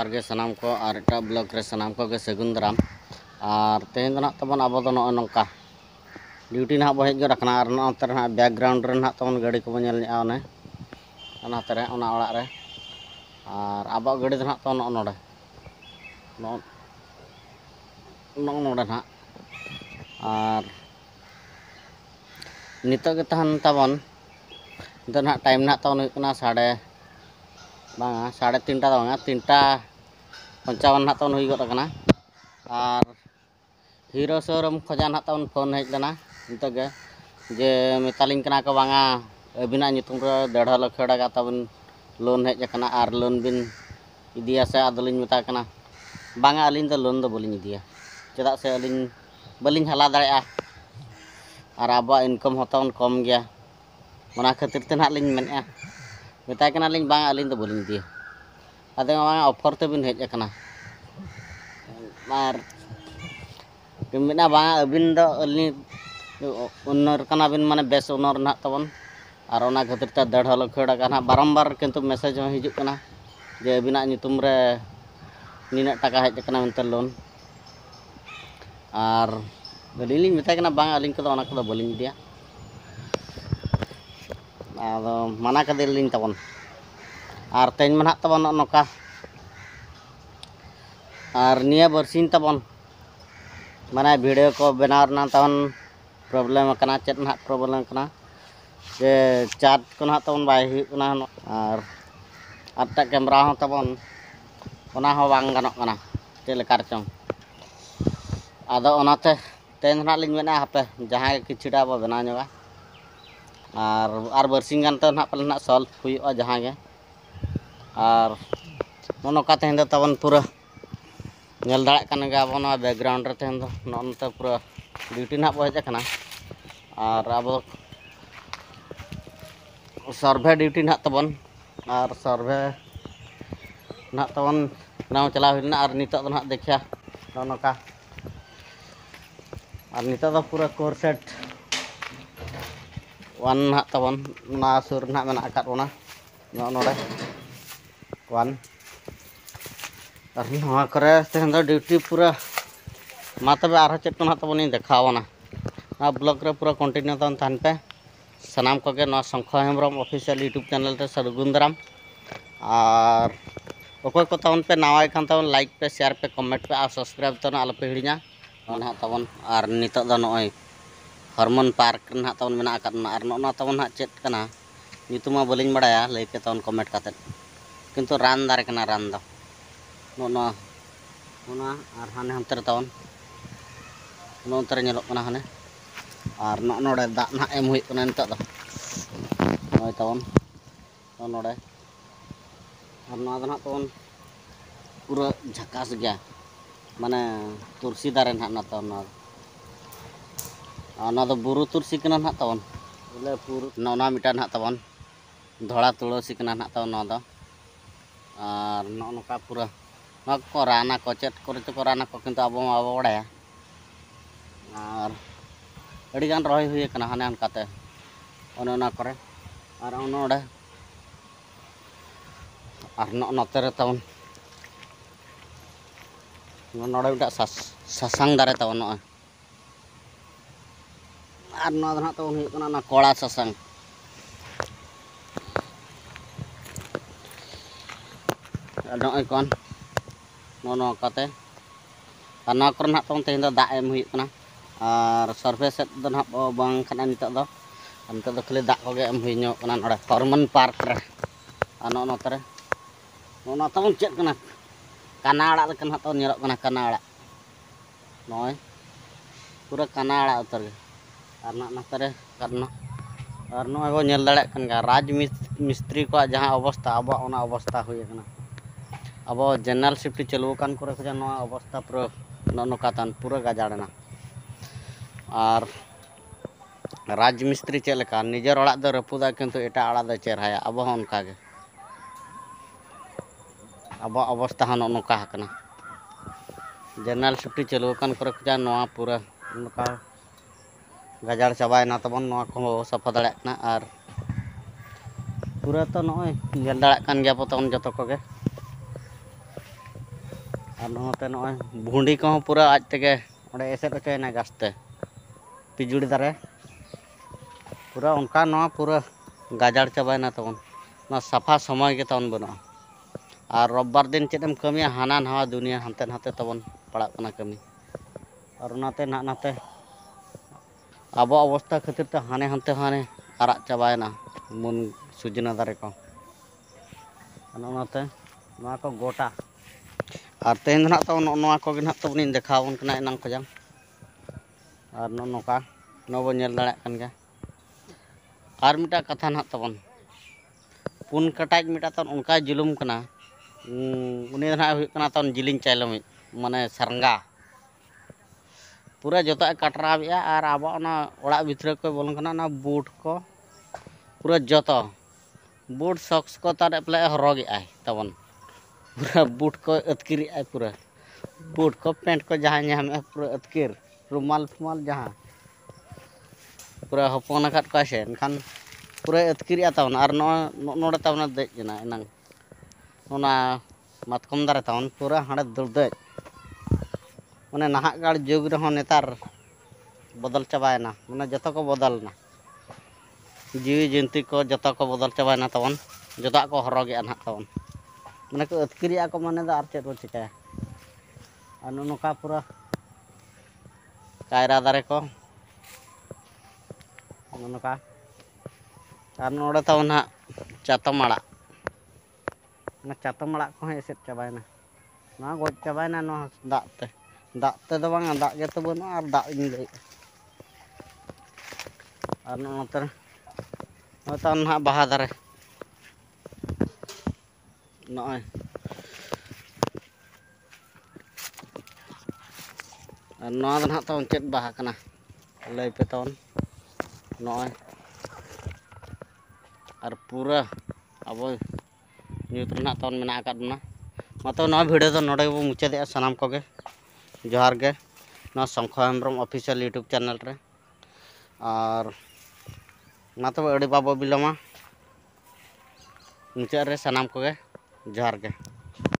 जोहार गे सनाम को और एटा ब्लॉक रे सनाम को गे सगुन दाराम और तेहें दो नाग तबन अब दो नोका ड्यूटी ना बो हेज गो रखना और नोते ना बैकग्राउंड रे ना तबन गाड़ी को नेल नेआ ओने ओनाते रे ओना ओड़ा रे और अब गाड़ी दो ना तो नोडे नोडे ना और नितो गे तहन तबन तो ना टाइम ना तबन हुई कना साढ़े 3टा दो 3:55 ना तबन हुई गो कना और हीरो शोरूम खोजा ना तबन फोन हेज लेना नितो गे जे मेतालिंग कना को बांगा अबिना नितुम रे 1.5 लाख टाका तबन लोन हेज कना और लोन बिन इदिया से आदलिन मेता कना बांगा अलिन तो लोन दो बोलिन इदिया चेदा से अलिन बलिन हाला दाड़ेया और आबा इनकम होतन कम गया ओना खातिर ते ना लिन मेनया मेता कना लिन बांगा अलिन तो बोलिन इदिया आदे बांगा ऑफर ते बिन हेज कना और मेना बांगा अबिन दो अलिन ओनर कना बिन माने बेस ओनर ना तबन और ओना खातिर ते 1.5 लाख टाका ना बारंबार किंतु मैसेज हो हिजुक कना जे अबिना नितुम रे निना टाका हेज कना मेनते लोन और गाड़ी लिन मेता कना बांगा अलिन को ओना को बोलिन इदिया आदो माना कदे लिन तबन और तेन मना तबन नोका और निया बरसिन तबन माने वीडियो को बनार ना तबन प्रॉब्लम कना चेत ना प्रॉब्लम कना जे चार्ज को ना तबन बाय हुई कना और आटा कैमरा हो तबन ओना हो बांग गानो कना चे लेकार चंग आदो ओनाते तेन ना लिन मेना हापे जहां किछिटा बो बना नयोगा और बरसिंग गान तो ना पले ना सॉल्व हुई जहां गे और नोका तेन दो तबन पूरा नेल दाड़ा कन गे अब ना बैकग्राउंड रे तेन दो नोनते पूरा ड्यूटी ना बो हेज कना और अब सर्वे ड्यूटी ना तबन और सर्वे ना तबन नाव चला हुईना और नितो दो ना देखिया नोका और नितो दो पूरा कोर सेट वन ना तबन ना सुर ना मेना आकात ओना नोडे वन और नवा करे तेन दो ड्यूटी पूरा मा तबे आरो चेत को ना तबन देखावना ना ब्लॉग रे पूरा कंटिन्यू तन थान पे सनाम को गे ना शंख हेम्ब्रम ऑफिशियल यूट्यूब चैनल रे सगुन दाराम और अकोय को तबन पे नवा खान तबन लाइक पे शेयर पे कमेंट पे और सब्सक्राइब तो आलो पे हिड़िया ना तबन और नितो दो नय हॉर्मोन पार्क ना तबन मेना आकादना और ना तबन ना चेत कना नितुमा बलिन बड़ाया लई पे तबन कमेंट काते किंतु रान दारे कना रान दो ना और हाने हंतर तबन नोंतर नेलो कना हाने और नोडे दा ना एम हुई कना नितो दो नय तबन नोडे और ना दो ना तबन पूरा झकास गया माने तुलसी दारे ना तबन ना दो बुरु तुलसी कना ना तबन बोले पूरा नौना मिटा ना तबन धोड़ा तुलसी कना ना तबन ना दो और नोका पूरा ना को राना को चेत करे तो राना को किंतु अब बड़ाया और अड़ी गान रही हुई कना हाने अनकाते ओना करे और नोडे और नोते रे तबन नोडे मिटा ससांग दारे तबन नय और ना दो ना तबन हुई कना ना कोड़ा ससांग नय कोन नो काते और ना कर ना तबन तेन दो दा एम हुई कना और सर्वे सेट दो ना बांग खाना नितो दो खाली दा को गे एम हुई नो कना नोडे हॉर्मोन पार्क रे और नोते रे ना तबन चेत कना काना आड़ा लेकिन ना तबन नेलो कना काना आड़ा नय पूरा काना आड़ा उतर गे और ना नाते रे करना और नय बो नेल दाड़ा कन गा राज मिस्त्री को जहां अवस्था अब ओना अवस्था हुई कना अब जनरल शिफ्ट चालू कान करे खजा नवा अवस्था पूरा नोका तान पूरा गाजाड़ना और राज मिस्त्री चेक लेका निजर ओड़ा दो रपुदा किंतु एटा ओड़ा दो चेहराया अब उनका गे अब अवस्था हन नोका हकना जनरल शिफ्ट चालू कान करे खजा नवा पूरा नोका गाजाड़ चाबायना तबन नवा को सफा दाड़ा कना और पूरा तो नय नेल दाड़ा कान गया तबन जतो को गे ᱟᱨ ᱱᱚᱛᱮ ᱱᱚᱜᱼᱚᱭ ᱵᱷᱩᱸᱰᱤ ᱠᱚᱦᱚᱸ ᱯᱩᱨᱟᱹ ᱟᱡ ᱛᱮᱜᱮ ᱚᱸᱰᱮ ᱮᱥᱮᱫ ᱦᱚᱪᱚᱭᱮᱱᱟ ᱜᱷᱟᱥᱛᱮ ᱯᱤᱡᱩᱲᱤ ᱫᱟᱨᱮ ᱯᱩᱨᱟᱹ ᱚᱱᱠᱟ ᱱᱚᱣᱟ ᱯᱩᱨᱟᱹ ᱜᱟᱡᱟᱲ ᱪᱟᱵᱟᱭᱮᱱᱟ ᱛᱟᱵᱚᱱ ᱱᱚᱣᱟ ᱥᱟᱯᱷᱟ ᱥᱚᱢᱚᱭ ᱜᱮ ᱛᱟᱵᱚᱱ ᱵᱟᱹᱱᱩᱜᱼᱟ ᱟᱨ ᱨᱳᱵᱵᱟᱨ ᱫᱤᱱ ᱪᱮᱫ ᱮᱢ ᱠᱟᱹᱢᱤᱭᱟ ᱦᱟᱱᱟ ᱱᱟᱣᱟ ᱫᱩᱱᱤᱭᱟᱹ ᱦᱟᱱᱛᱮ ᱱᱟᱛᱮ ᱛᱟᱵᱚᱱ ᱯᱟᱲᱟᱜ ᱠᱟᱱᱟ ᱠᱟᱹᱢᱤ ᱟᱨ ᱚᱱᱟᱛᱮ ᱱᱟᱛᱮ ᱟᱵᱚ ᱚᱵᱚᱥᱛᱷᱟ ᱠᱷᱟᱹᱛᱤᱨ ᱛᱮ ᱦᱟᱱᱮ ᱟᱨᱟᱜ ᱪᱟᱵᱟᱭᱮᱱᱟ ᱢᱩᱱ ᱥᱩᱡᱱᱟ ᱫᱟᱨᱮ ᱠᱚ ᱚᱱᱟᱛᱮ ᱱᱚᱣᱟ ᱠᱚ ᱜᱚᱴᱟ ᱟᱨ ᱛᱮᱦᱮᱧ ᱫᱚ ᱱᱟᱦᱟᱜ ᱛᱟᱵᱚᱱ ᱱᱚᱣᱟ ᱠᱚᱜᱮ ᱱᱟᱦᱟᱜ ᱛᱟᱵᱚᱱᱤᱧ ᱫᱮᱠᱷᱟᱣ ᱟᱵᱚᱱ ᱠᱟᱱᱟ ᱮᱱᱟᱝ ᱠᱷᱚᱡᱟᱝ ᱟᱨ ᱱᱚᱝᱠᱟ ᱱᱚᱣᱟ ᱵᱚᱱ ᱧᱮᱞ ᱫᱟᱲᱮᱭᱟᱜ ᱠᱟᱱ ᱜᱮᱭᱟ ᱟᱨ ᱢᱤᱫᱴᱟᱝ ᱠᱟᱛᱷᱟ ᱱᱟᱦᱟᱜ ᱛᱟᱵᱚᱱ ᱯᱩᱱ ᱠᱟᱴᱟᱡ ᱢᱤᱫᱴᱟᱝ ᱛᱟᱵᱚᱱ ᱚᱱᱠᱟᱭ ᱡᱩᱞᱩᱢ ᱠᱟᱱᱟ ᱩᱱᱤ ᱫᱚ ᱱᱟᱦᱟᱜ ᱦᱩᱭᱩᱜ ᱠᱟᱱᱟ ᱛᱟᱵᱚᱱ ᱡᱤᱞᱤᱧ ᱪᱟᱭᱞᱚᱢᱤᱡ ᱢᱟᱱᱮ ᱥᱟᱨᱜᱟ ᱯᱩᱨᱟᱹ ᱡᱚᱛᱚᱣᱟᱜ ᱠᱟᱴᱨᱟᱣᱮᱫᱼᱟ ᱟᱨ ᱟᱵᱚᱣᱟᱜ ᱚᱱᱟ ᱚᱲᱟᱜ ᱵᱷᱤᱛᱨᱤ ᱠᱚ ᱵᱚᱞᱚᱱ ᱠᱟᱱᱟ ᱚᱱᱟ ᱵᱩᱴ ko ᱯᱩᱨᱟᱹ ᱡᱚᱛᱚ ᱵᱩᱴ ᱥᱚᱠᱥ ko ᱛᱟᱨ ᱯᱟᱞᱮ ᱦᱚᱨᱚᱜᱮᱜᱼᱟᱭ ᱛᱟᱵᱚᱱ ᱯᱩᱨᱟᱹ ᱵᱩᱴ ko ᱟᱹᱛᱠᱤᱨᱮᱜᱼᱟᱭ ᱯᱩᱨᱟᱹ ᱵᱩᱴ ko ᱯᱮᱱᱴ ko ᱡᱟᱦᱟᱸ ᱧᱟᱢᱮᱜᱼᱟ ᱯᱩᱨᱟᱹ ᱟᱹᱛᱠᱤᱨ ᱨᱩᱢᱟᱞ ᱯᱷᱩᱢᱟᱞ ᱡᱟᱦᱟᱸ ᱯᱩᱨᱟᱹ ᱦᱚᱯᱚᱱ ᱟᱠᱟᱫ ᱠᱚᱣᱟᱭ ᱥᱮ ᱮᱱᱠᱷᱟᱱ ᱯᱩᱨᱟᱹ ᱟᱹᱛᱠᱤᱨᱮᱜᱼᱟ ᱛᱟᱵᱚᱱ ᱟᱨ ᱱᱚᱰᱮ ᱛᱟᱵᱚᱱ ᱫᱮᱡ ᱮᱱᱟ ᱮᱱᱟᱝ ᱚᱱᱟ ᱢᱟᱛᱠᱚᱢ ᱫᱟᱨᱮ ᱛᱟᱵᱚᱱ ᱯᱩᱨᱟᱹ ᱦᱟᱸᱰᱮ ᱫᱮᱡ ᱢᱟᱱᱮ ᱱᱟᱦᱟᱜ ᱜᱟᱲ ᱡᱩᱜᱽ ᱨᱮᱦᱚᱸ ᱱᱮᱛᱟᱨ ᱵᱚᱫᱚᱞ ᱪᱟᱵᱟᱭᱮᱱᱟ ᱢᱟᱱᱮ ᱡᱚᱛᱚ ᱠᱚ ᱵᱚᱫᱚᱞᱱᱟ ᱡᱤᱣᱤ ᱡᱚᱱᱛᱩ ko ᱡᱚᱛᱚ ᱠᱚ ᱵᱚᱫᱚᱞ ᱪᱟᱵᱟᱭᱮᱱᱟ ᱛᱟᱵᱚᱱ ᱡᱚᱛᱚᱣᱟᱜ ᱠᱚ ᱦᱚᱨᱚᱜᱮᱜᱼᱟ ᱱᱟᱦᱟᱜ ᱛᱟᱵᱚᱱ ᱢᱟᱱᱮ ᱠᱚ ᱟᱹᱛᱠᱤᱨᱮᱜᱼᱟ ᱠᱚ ᱢᱟᱱᱮ ᱫᱚ ᱟᱨ ᱪᱮᱫ ᱵᱚᱱ ᱪᱤᱠᱟᱹᱭᱟ ᱟᱨ ᱱᱚᱝᱠᱟ ᱯᱩᱨᱟᱹ ᱠᱟᱭᱨᱟ ᱫᱟᱨᱮ ko ᱱᱚᱝᱠᱟ ᱟᱨ ᱱᱚᱰᱮ ᱛᱟᱵᱚᱱ ᱦᱟᱸᱜ ᱪᱟᱛᱚᱢ ᱟᱲᱟᱜ ᱚᱱᱟ ᱪᱟᱛᱚᱢ ᱟᱲᱟᱜ ᱠᱚᱦᱚᱸ ᱮᱥᱮᱫ ᱪᱟᱵᱟᱭᱮᱱᱟ ᱱᱚᱣᱟ ᱜᱚᱡ ᱪᱟᱵᱟᱭᱮᱱᱟ ᱱᱚᱣᱟ ᱫᱟᱜ ᱛᱮᱫᱚ ᱵᱟᱝᱟ ᱫᱟᱜ ᱜᱮᱛᱚ ᱵᱟᱹᱱᱩᱜᱼᱟ ᱟᱨ ᱫᱟᱜ ᱤᱧ ᱞᱟᱹᱭᱮᱜᱼᱟ ᱟᱨ ᱱᱚᱛᱮ ᱱᱟᱦᱟᱜ ᱵᱟᱦᱟ ᱫᱟᱨᱮ ᱱᱚᱜᱼᱚᱭ ᱟᱨ ᱱᱚᱣᱟ ᱫᱚ ᱱᱟᱦᱟᱜ ᱛᱟᱵᱚᱱ ᱪᱮᱫ ᱵᱟᱦᱟ ᱠᱟᱱᱟ ᱞᱟᱹᱭ ᱯᱮ ᱛᱟᱵᱚᱱ ᱱᱚᱜᱼᱚᱭ ᱟᱨ ᱯᱩᱨᱟᱹ ᱟᱵᱚ ᱧᱩᱛ ᱨᱮᱱᱟᱜ ᱛᱟᱵᱚᱱ ᱢᱮᱱᱟᱜ ᱟᱠᱟᱫ ᱵᱚᱱᱟ ᱢᱟᱛᱚ ᱱᱚᱣᱟ ᱵᱷᱤᱰᱤᱭᱳ ᱫᱚ ᱱᱚᱰᱮ ᱜᱮᱵᱚᱱ ᱢᱩᱪᱟᱹᱫᱮᱜᱼᱟ ᱥᱟᱱᱟᱢ ᱠᱚᱜᱮ ᱡᱚᱦᱟᱨ ᱜᱮ ᱱᱚᱣᱟ ᱥᱚᱝᱠᱷᱚ ᱦᱮᱢᱵᱨᱚᱢ ᱚᱯᱷᱤᱥᱤᱭᱟᱞ ᱤᱭᱩᱴᱩᱵᱽ ᱪᱮᱱᱮᱞ ᱨᱮ ᱟᱨ ᱢᱟ ᱛᱚᱵᱮ ᱟᱹᱰᱤ ᱵᱟᱵᱚ ᱵᱤᱞᱚᱢᱟ ᱢᱩᱪᱟᱹᱫ ᱨᱮ ᱥᱟᱱᱟᱢ ᱠᱚᱜᱮ ᱡᱚᱦᱟᱨ ᱜᱮ